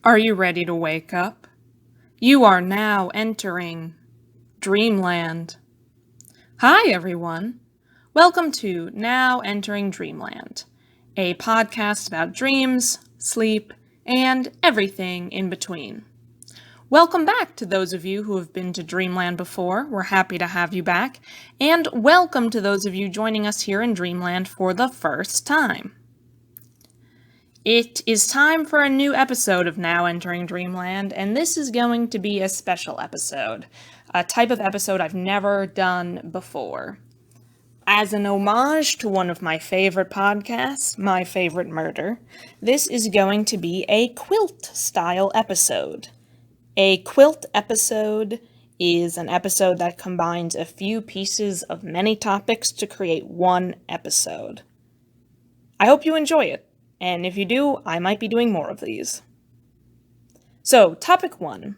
Are you ready to wake up? You are now entering Dreamland. Hi, everyone. Welcome to Now Entering Dreamland, a podcast about dreams, sleep, and everything in between. Welcome back to those of you who have been to Dreamland before. We're happy to have you back. And welcome to those of you joining us here in Dreamland for the first time. It is time for a new episode of Now Entering Dreamland, and this is going to be a special episode, a type of episode I've never done before. As an homage to one of my favorite podcasts, My Favorite Murder, this is going to be a quilt-style episode. A quilt episode is an episode that combines a few pieces of many topics to create one episode. I hope you enjoy it. And if you do, I might be doing more of these. So, topic 1.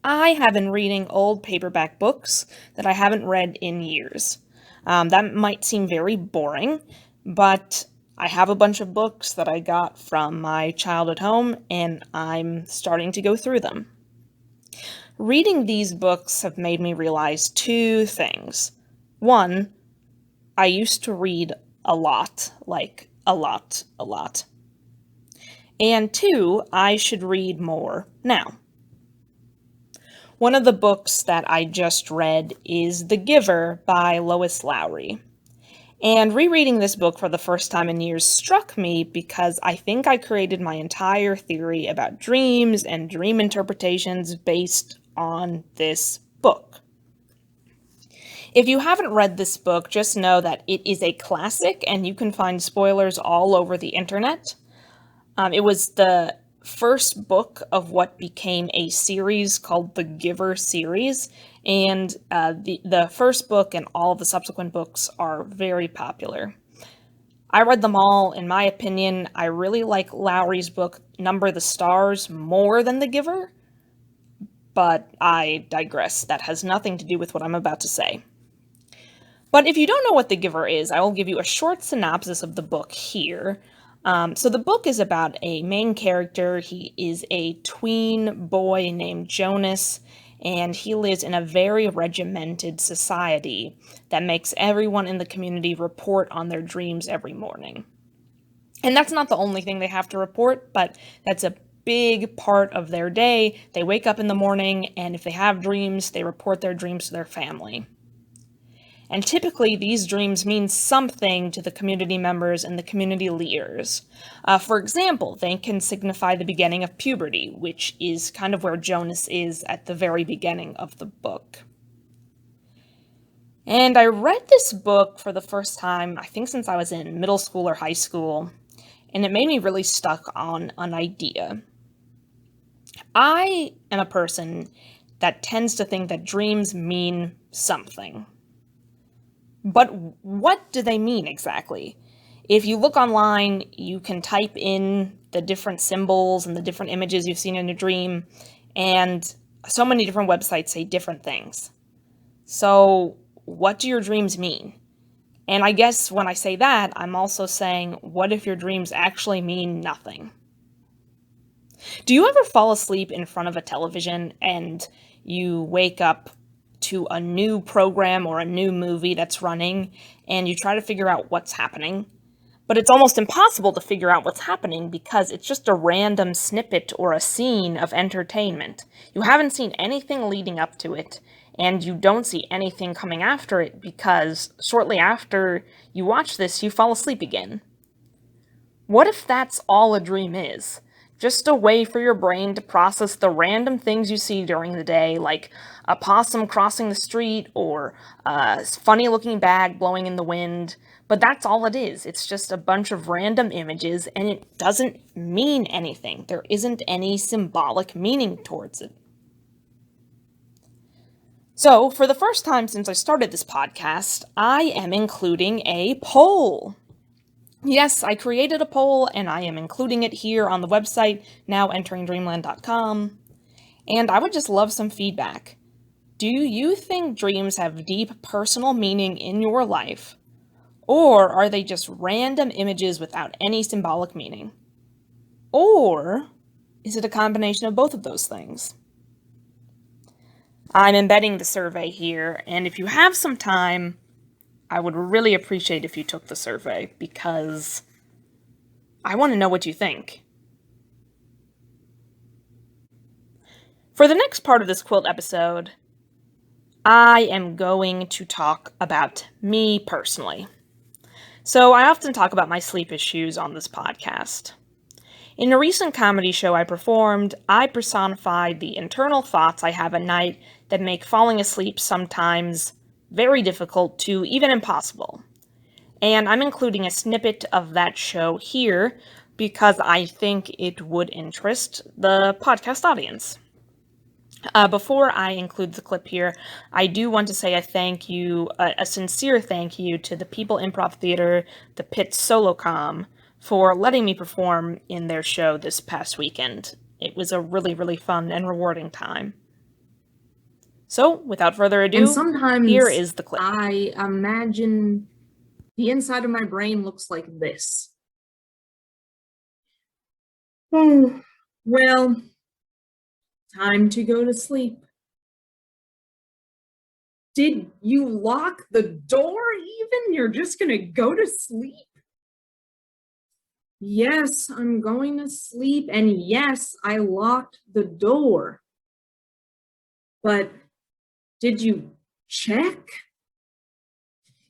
I have been reading old paperback books that I haven't read in years. That might seem very boring, but I have a bunch of books that I got from my childhood home, and I'm starting to go through them. Reading these books have made me realize two things. One, I used to read a lot, like a lot. And two, I should read more now. One of the books that I just read is The Giver by Lois Lowry. And rereading this book for the first time in years struck me because I think I created my entire theory about dreams and dream interpretations based on this book. If you haven't read this book, just know that it is a classic and you can find spoilers all over the internet. It was the first book of what became a series called the Giver series, and the first book and all of the subsequent books are very popular. I read them all. In my opinion, I really like Lowry's book Number the Stars more than The Giver, but I digress. That has nothing to do with what I'm about to say. But if you don't know what The Giver is, I will give you a short synopsis of the book here. So the book is about a main character. He is a tween boy named Jonas, and he lives in a very regimented society that makes everyone in the community report on their dreams every morning. And that's not the only thing they have to report, but that's a big part of their day. They wake up in the morning, and if they have dreams, they report their dreams to their family. And typically, these dreams mean something to the community members and the community leaders. For example, they can signify the beginning of puberty, which is kind of where Jonas is at the very beginning of the book. And I read this book for the first time, I think since I was in middle school or high school, and it made me really stuck on an idea. I am a person that tends to think that dreams mean something. But what do they mean exactly? If you look online, you can type in the different symbols and the different images you've seen in a dream, and so many different websites say different things. So, what do your dreams mean? And I guess when I say that, I'm also saying, what if your dreams actually mean nothing? Do you ever fall asleep in front of a television and you wake up to a new program or a new movie that's running, and you try to figure out what's happening? But it's almost impossible to figure out what's happening because it's just a random snippet or a scene of entertainment. You haven't seen anything leading up to it, and you don't see anything coming after it because shortly after you watch this, you fall asleep again. What if that's all a dream is? Just a way for your brain to process the random things you see during the day, like a possum crossing the street or a funny-looking bag blowing in the wind. But that's all it is. It's just a bunch of random images, and it doesn't mean anything. There isn't any symbolic meaning towards it. So, for the first time since I started this podcast, I am including a poll. Yes, I created a poll, and I am including it here on the website, nowenteringdreamland.com, and I would just love some feedback. Do you think dreams have deep personal meaning in your life, or are they just random images without any symbolic meaning? Or Is it a combination of both of those things? I'm embedding the survey here, and if you have some time, I would really appreciate if you took the survey, because I want to know what you think. For the next part of this quilt episode, I am going to talk about me personally. So I often talk about my sleep issues on this podcast. In a recent comedy show I performed, I personified the internal thoughts I have at night that make falling asleep sometimes very difficult to even impossible. And I'm including a snippet of that show here because I think it would interest the podcast audience. Before I include the clip here, I do want to say a sincere thank you to the People Improv Theater, the Pitt Solocom, for letting me perform in their show this past weekend. It was a really, really fun and rewarding time. So, without further ado, and sometimes here is the clip. I imagine the inside of my brain looks like this. Oh, well, time to go to sleep. Did you lock the door even? You're just gonna go to sleep? Yes, I'm going to sleep, and yes, I locked the door. But did you check?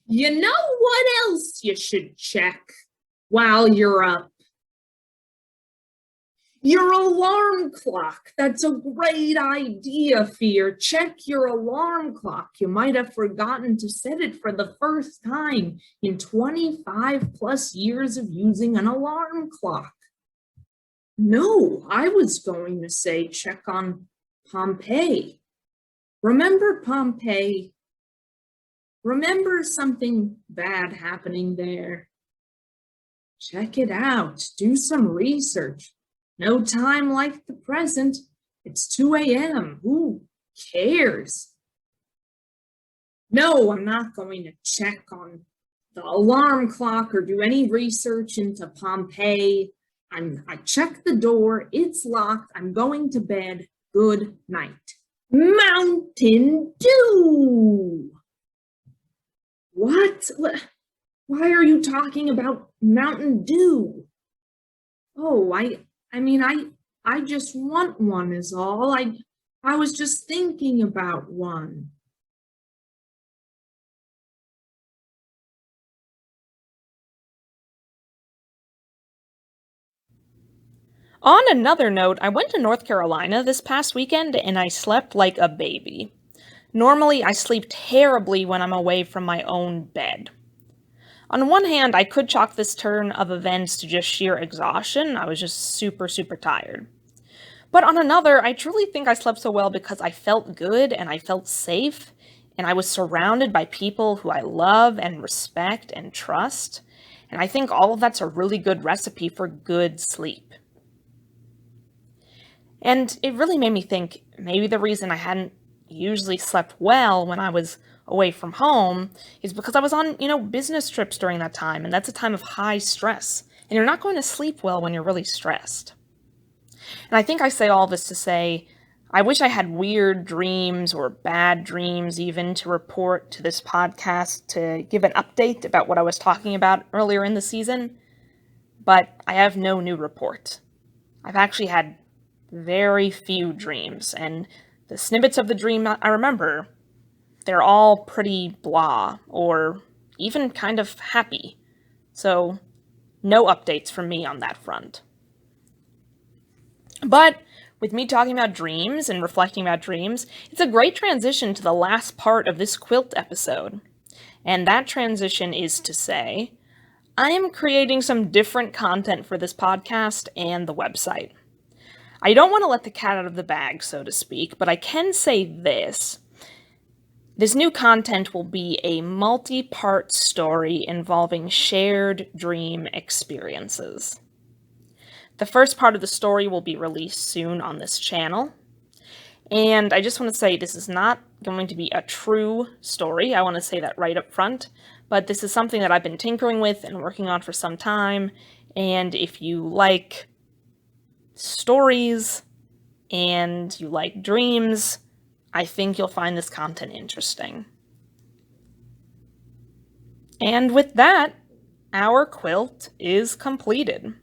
You know what else you should check while you're up? Your alarm clock. That's a great idea, Fear. Check your alarm clock. You might have forgotten to set it for the first time in 25 plus years of using an alarm clock. No, I was going to say check on Pompeii. Remember Pompeii? Remember something bad happening there? Check it out. Do some research. No time like the present. It's 2 a.m. Who cares? No, I'm not going to check on the alarm clock or do any research into Pompeii. I checked the door. It's locked. I'm going to bed. Good night. Mountain Dew! What? Why are you talking about Mountain Dew? Oh, I just want one is all. I was just thinking about one. On another note, I went to North Carolina this past weekend and I slept like a baby. Normally, I sleep terribly when I'm away from my own bed. On one hand, I could chalk this turn of events to just sheer exhaustion. I was just super, super tired. But on another, I truly think I slept so well because I felt good and I felt safe, and I was surrounded by people who I love and respect and trust. And I think all of that's a really good recipe for good sleep. And it really made me think maybe the reason I hadn't usually slept well when I was away from home is because I was on, business trips during that time, and that's a time of high stress. And you're not going to sleep well when you're really stressed. And I think I say all this to say, I wish I had weird dreams or bad dreams even to report to this podcast to give an update about what I was talking about earlier in the season, but I have no new report. I've actually had very few dreams, and the snippets of the dream I remember, they're all pretty blah, or even kind of happy. So, no updates from me on that front. But with me talking about dreams and reflecting about dreams, it's a great transition to the last part of this quilt episode. And that transition is to say, I am creating some different content for this podcast and the website. I don't want to let the cat out of the bag, so to speak, but I can say this. This new content will be a multi-part story involving shared dream experiences. The first part of the story will be released soon on this channel. And I just want to say this is not going to be a true story. I want to say that right up front. But this is something that I've been tinkering with and working on for some time. And if you like stories and you like dreams, I think you'll find this content interesting. And with that, our quilt is completed.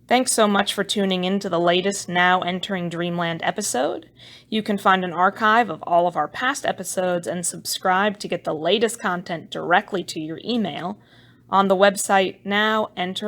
Thanks so much for tuning in to the latest Now Entering Dreamland episode. You can find an archive of all of our past episodes and subscribe to get the latest content directly to your email on the website Now Entering